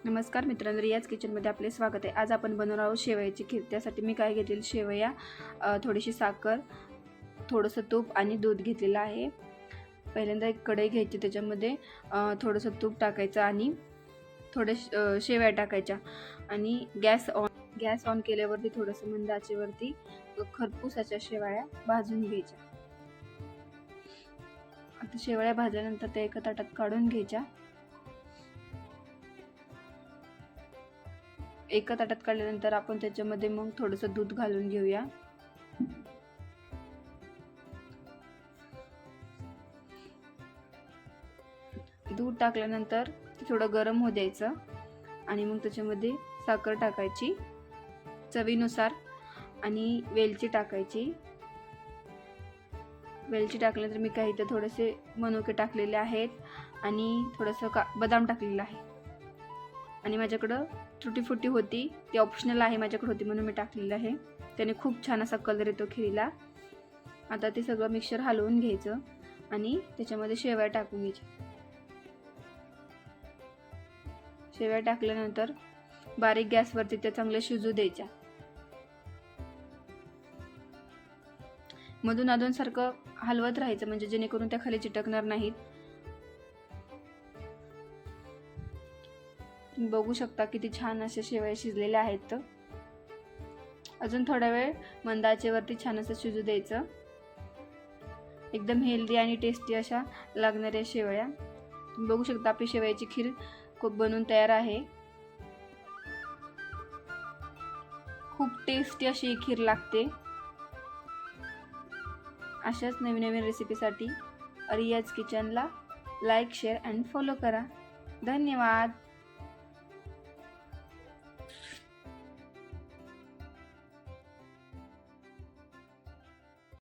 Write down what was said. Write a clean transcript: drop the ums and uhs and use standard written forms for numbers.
नमस्कार मित्रांनो, रियाज किचनमध्ये आपले स्वागत आहे। आज आपण बनवणार आहोत शेवयाची खीर। त्यासाठी मी काय घेतलेली शेवया, थोडीशी साखर, थोडंसं तूप आणि दूध घेतलेलं आहे। पहिल्यांदा एक कढई घ्यायची, त्याच्यामध्ये थोडंसं तूप टाकायचं आणि थोडे शेवया टाकायच्या आणि गॅस ऑन केल्यावरती थोडंसं मंद आचेवरती खरपूस अशा शेवया भाजून घ्यायच्या। आता शेवया भाजल्यानंतर त्या एका ताटात काढून घ्यायच्या। एका ताटात काढल्यानंतर आपण त्याच्यामध्ये मग थोडंसं दूध घालून घेऊया। दूध टाकल्यानंतर थोडं गरम होऊ द्यायचं आणि मग त्याच्यामध्ये साखर टाकायची चवीनुसार आणि वेलची टाकायची। वेलची टाकल्यानंतर मी काही इथे थोडेसे मनुके टाकलेले आहेत आणि थोडंसं बदाम टाकलेलं आहे आणि माझ्याकडं तुटी फुटी होती, ती ऑप्शनल आहे, माझ्याकडे होती म्हणून मी टाकलेलं आहे। त्याने खूप छान असा कलर येतो खिरीला। आता ते सगळं मिक्सर हलवून घ्यायचं आणि त्याच्यामध्ये शेवया टाकून घ्यायच्या। शेवया टाकल्यानंतर बारीक गॅसवरती त्या चांगल्या शिजू द्यायच्या। मधून अधून सारखं हलवत राहायचं, म्हणजे जेणेकरून त्या खाली चिटकणार नाहीत। तुम्ही बघू शकता किती छान अशा शेवया शिजलेल्या आहेत। अजून थोडा वेळ मंद आचेवरती छान असं शिजू द्यायचं। एकदम हेल्दी आणि टेस्टी अशा लागणाऱ्या शेवया। तुम्ही बघू शकता आपली शेवयाची खीर खूप बनून तयार आहे। खूप टेस्टी अशी ही खीर लागते। अशाच नवीन नवीन रेसिपीसाठी रियाज किचनला लाईक, शेअर आणि फॉलो करा। धन्यवाद।